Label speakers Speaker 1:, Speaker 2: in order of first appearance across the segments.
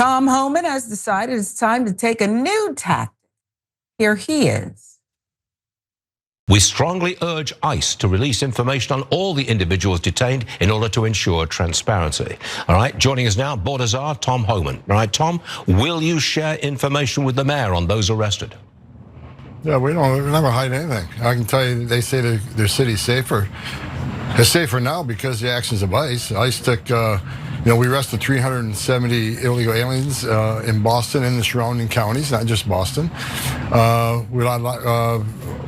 Speaker 1: Tom Homan has decided it's time to take a new tactic. Here he is.
Speaker 2: We strongly urge ICE to release information on all the individuals detained in order to ensure transparency. All right, joining us now, Border Czar Tom Homan. All right, Tom, will you share information with the mayor on those arrested?
Speaker 3: Yeah, we never hide anything. I can tell you, they say their city's safer. It's safer now because the actions of ICE. ICE took, we arrested 370 illegal aliens in Boston and the surrounding counties, not just Boston.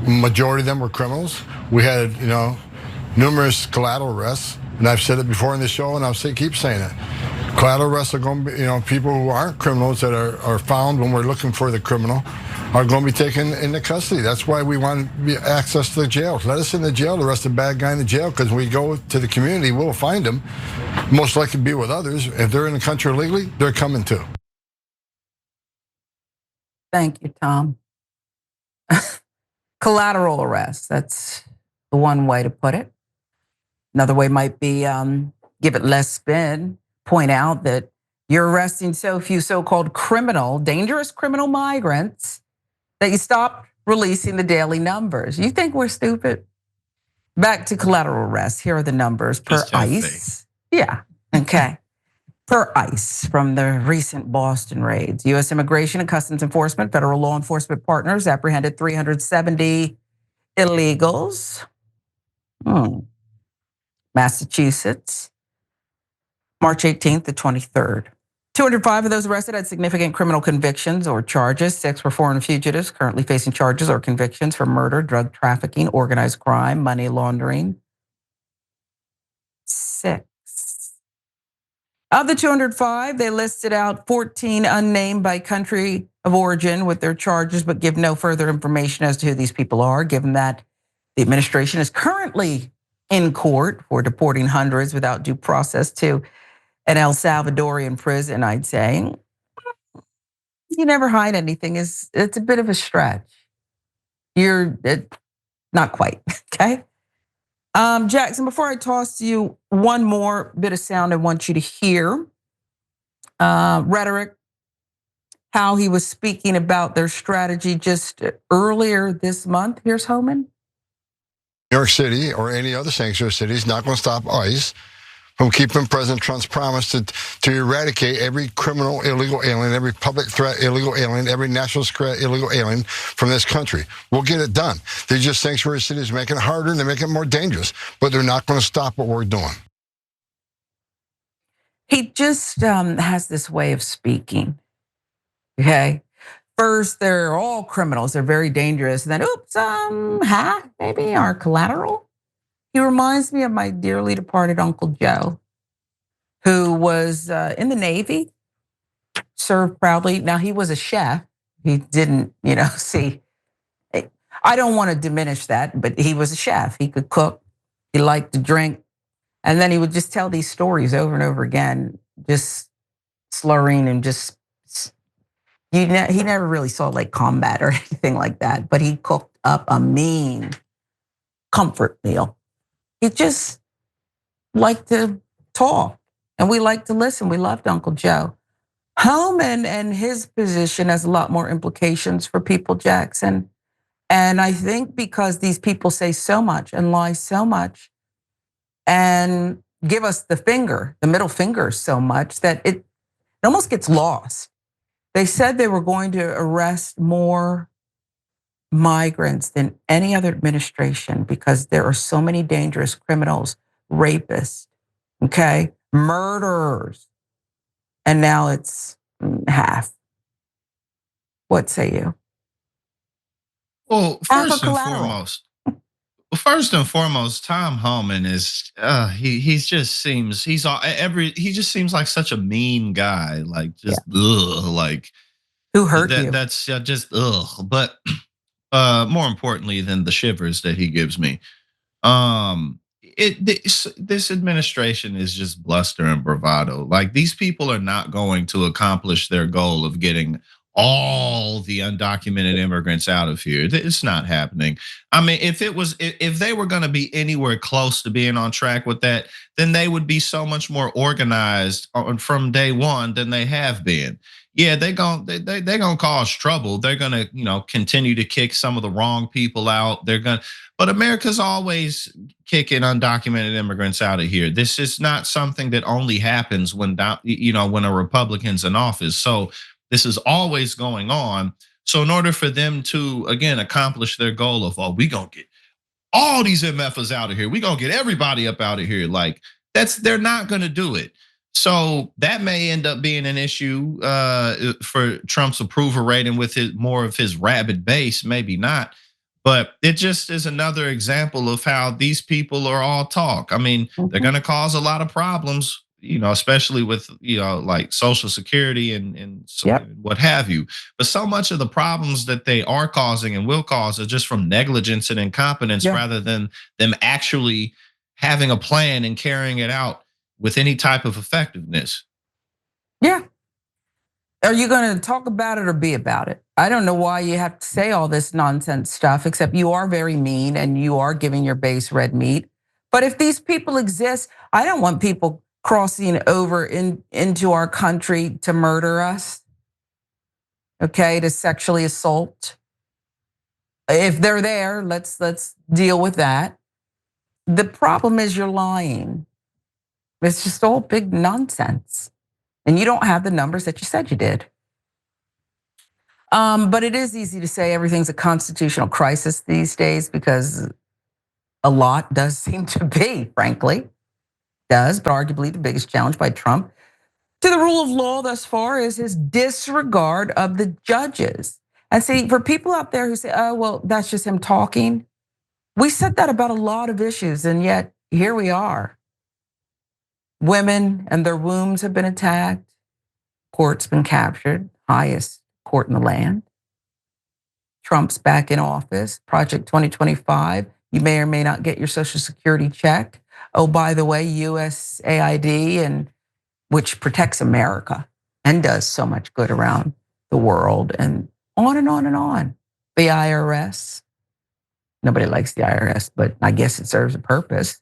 Speaker 3: Majority of them were criminals. We had, numerous collateral arrests, and I've said it before in the show, and keep saying it. Collateral arrests are going to be, people who aren't criminals that are found when we're looking for the criminal are going to be taken into custody. That's why we want access to the jail. Let us in the jail, arrest a bad guy in the jail, because when we go to the community, we'll find them. Most likely be with others. If they're in the country illegally, they're coming too.
Speaker 1: Thank you, Tom. Collateral arrest, that's the one way to put it. Another way might be give it less spin, point out that you're arresting so few so-called dangerous criminal migrants that you stop releasing the daily numbers. You think we're stupid? Back to collateral arrests. Here are the numbers per ICE. Yeah, okay. Per ICE from the recent Boston raids. U.S. Immigration and Customs Enforcement, federal law enforcement partners apprehended 370 illegals. Massachusetts, March 18th to 23rd. 205 of those arrested had significant criminal convictions or charges. 6 were foreign fugitives currently facing charges or convictions for murder, drug trafficking, organized crime, money laundering. 6. Of the 205, they listed out 14 unnamed by country of origin with their charges, but give no further information as to who these people are, given that the administration is currently in court for deporting hundreds without due process to an El Salvadorian prison. I'd say you never hide anything. It's a bit of a stretch. Not quite, okay? Jackson, before I toss to you one more bit of sound I want you to hear. Rhetoric, how he was speaking about their strategy just earlier this month. Here's Homan.
Speaker 3: New York City or any other sanctuary city is not going to stop ICE from keeping President Trump's promise to eradicate every criminal illegal alien, every public threat illegal alien, every national threat illegal alien from this country. We'll get it done. They're just sanctuary cities making it harder and they're making it more dangerous, but they're not going to stop what we're doing.
Speaker 1: He just has this way of speaking, okay? First, they're all criminals. They're very dangerous. And then, oops, maybe our collateral. He reminds me of my dearly departed Uncle Joe, who was in the Navy, served proudly. Now, he was a chef. He didn't, see. I don't want to diminish that, but he was a chef. He could cook. He liked to drink. And then he would just tell these stories over and over again, just slurring and just, he never really saw like combat or anything like that, but he cooked up a mean comfort meal. He just liked to talk and we liked to listen. We loved Uncle Joe. Homan and his position has a lot more implications for people, Jackson. And I think because these people say so much and lie so much and give us the middle finger so much that it almost gets lost. They said they were going to arrest more migrants than any other administration because there are so many dangerous criminals, rapists, okay, murderers. And now it's half. What say you?
Speaker 4: Well, first and foremost, Tom Homan is he just seems like such a mean guy, like just like
Speaker 1: who hurt you?
Speaker 4: That's just But more importantly than the shivers that he gives me, this administration is just bluster and bravado. Like these people are not going to accomplish their goal of getting all the undocumented immigrants out of here. It's not happening. I mean, if they were going to be anywhere close to being on track with that, then they would be so much more organized from day one than they have been. Yeah, they're gonna cause trouble. They're gonna, continue to kick some of the wrong people out. But America's always kicking undocumented immigrants out of here. This is not something that only happens when when a Republican's in office. So this is always going on. So in order for them to again accomplish their goal of, we gonna get all these MFers out of here, we gonna get everybody up out of here, like they're not gonna do it. So that may end up being an issue for Trump's approval rating with more of his rabid base, maybe not. But it just is another example of how these people are all talk. I mean, they're going to cause a lot of problems, especially with like Social Security and what have you. But so much of the problems that they are causing and will cause are just from negligence and incompetence, rather than them actually having a plan and carrying it out with any type of effectiveness.
Speaker 1: Yeah. Are you going to talk about it or be about it? I don't know why you have to say all this nonsense stuff, except you are very mean and you are giving your base red meat. But if these people exist, I don't want people crossing over into our country to murder us, okay, to sexually assault. If they're there, let's deal with that. The problem is you're lying. It's just all big nonsense. And you don't have the numbers that you said you did. But it is easy to say everything's a constitutional crisis these days because a lot does seem to be, frankly. Does, but arguably the biggest challenge by Trump to the rule of law thus far is his disregard of the judges. And see, for people out there who say, oh, well, that's just him talking. We said that about a lot of issues, and yet here we are. Women and their wombs have been attacked. Court's been captured, highest court in the land. Trump's back in office. Project 2025, you may or may not get your Social Security check. Oh, by the way, USAID, and which protects America and does so much good around the world, and on and on and on. The IRS. Nobody likes the IRS, but I guess it serves a purpose.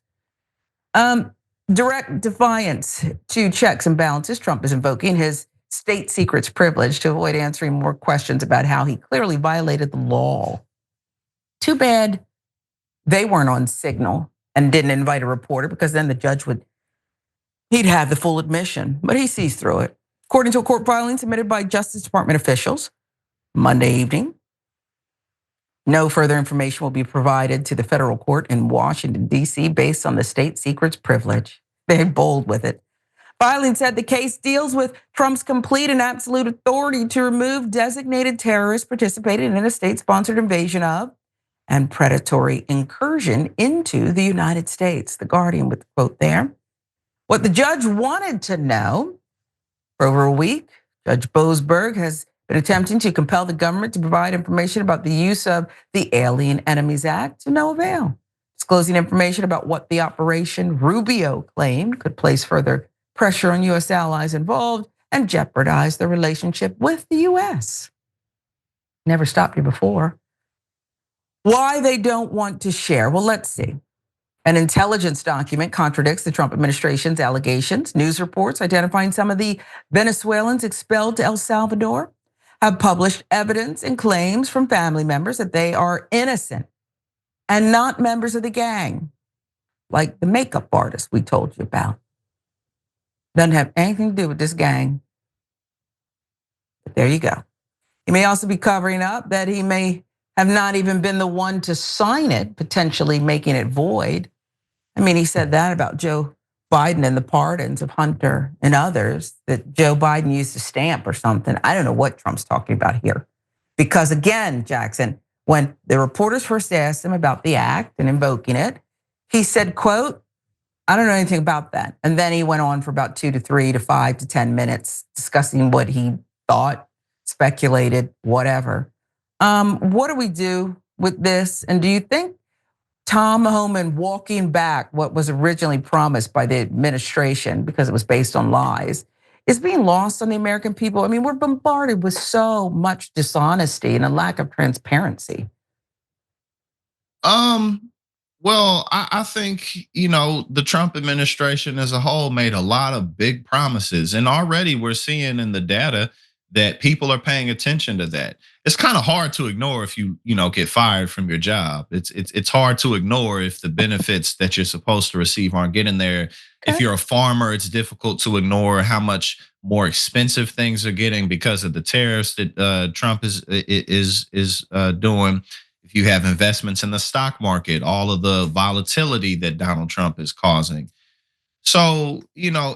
Speaker 1: Direct defiance to checks and balances. Trump is invoking his state secrets privilege to avoid answering more questions about how he clearly violated the law. Too bad they weren't on signal and didn't invite a reporter, because then the judge he'd have the full admission, but he sees through it. According to a court filing submitted by Justice Department officials Monday evening, no further information will be provided to the federal court in Washington, D.C. based on the state secrets privilege. They're bold with it. Filing said the case deals with Trump's complete and absolute authority to remove designated terrorists participating in a state-sponsored invasion of and predatory incursion into the United States. The Guardian with the quote there. What the judge wanted to know for over a week, Judge Boasberg has been attempting to compel the government to provide information about the use of the Alien Enemies Act to no avail. Disclosing information about what the Operation Rubio claimed could place further pressure on US allies involved and jeopardize the relationship with the US. Never stopped you before. Why they don't want to share? Well, let's see. An intelligence document contradicts the Trump administration's allegations. News reports identifying some of the Venezuelans expelled to El Salvador have published evidence and claims from family members that they are innocent and not members of the gang, like the makeup artist we told you about. Doesn't have anything to do with this gang. But there you go. He may also be covering up that he may have not even been the one to sign it, potentially making it void. I mean, he said that about Joe Biden and the pardons of Hunter and others, that Joe Biden used a stamp or something. I don't know what Trump's talking about here. Because again, Jackson, when the reporters first asked him about the act and invoking it, he said, quote, I don't know anything about that. And then he went on for about 2 to 3 to 5 to 10 minutes discussing what he thought, speculated, whatever. What do we do with this? And do you think Tom Homan walking back what was originally promised by the administration, because it was based on lies, is being lost on the American people. I mean, we're bombarded with so much dishonesty and a lack of transparency.
Speaker 4: Well, I think, the Trump administration as a whole made a lot of big promises. And already we're seeing in the data that people are paying attention to that. It's kind of hard to ignore if you get fired from your job. It's hard to ignore if the benefits that you're supposed to receive aren't getting there. If
Speaker 1: Okay.
Speaker 4: you're a farmer, it's difficult to ignore how much more expensive things are getting because of the tariffs that Trump is doing. If you have investments in the stock market, all of the volatility that Donald Trump is causing. So,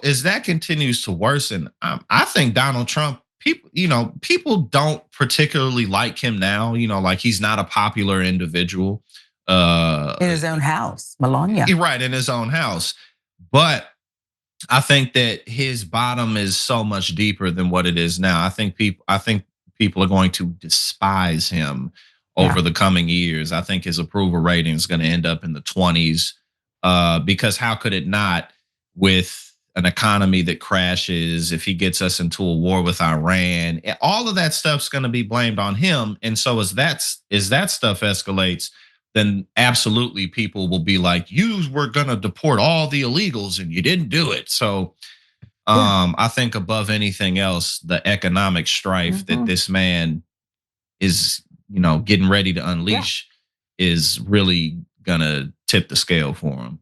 Speaker 4: as that continues to worsen, I think Donald Trump, people don't particularly like him now, like he's not a popular individual.
Speaker 1: In his own house, Melania.
Speaker 4: Right, in his own house. But I think that his bottom is so much deeper than what it is now. I think people are going to despise him
Speaker 1: Yeah.
Speaker 4: over the coming years. I think his approval rating is going to end up in the 20s. Because how could it not, with an economy that crashes, if he gets us into a war with Iran, all of that stuff's going to be blamed on him. And so as that stuff escalates, then absolutely people will be like, you were going to deport all the illegals and you didn't do it. So
Speaker 1: Yeah.
Speaker 4: I think above anything else, the economic strife that this man is, getting ready to
Speaker 1: Yeah.
Speaker 4: unleash is really gonna tip the scale for him.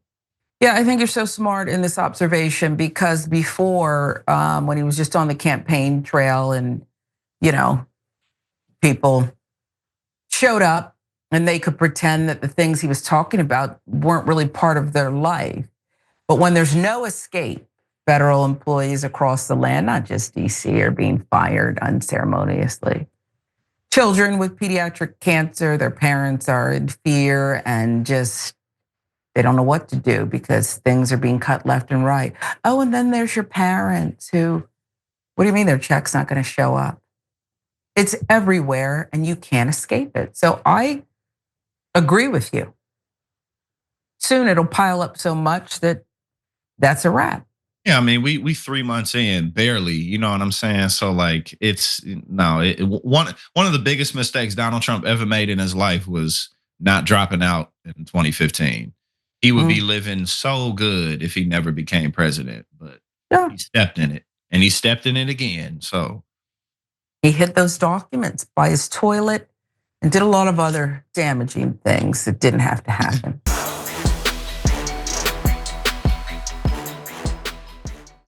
Speaker 1: Yeah, I think you're so smart in this observation because before, when he was just on the campaign trail and, people showed up and they could pretend that the things he was talking about weren't really part of their life. But when there's no escape, federal employees across the land, not just DC, are being fired unceremoniously. Children with pediatric cancer, their parents are in fear and just they don't know what to do because things are being cut left and right. Oh, and then there's your parents who, what do you mean their check's not going to show up? It's everywhere and you can't escape it. So I agree with you. Soon it'll pile up so much that that's a wrap.
Speaker 4: Yeah, I mean, we 3 months in, barely. You know what I'm saying? So like, it's no, one of the biggest mistakes Donald Trump ever made in his life was not dropping out in 2015. He would be
Speaker 1: Mm,
Speaker 4: living so good if he never became president, but
Speaker 1: yeah.
Speaker 4: he stepped in it, and he stepped in it again. So
Speaker 1: He hid those documents by his toilet and did a lot of other damaging things that didn't have to happen.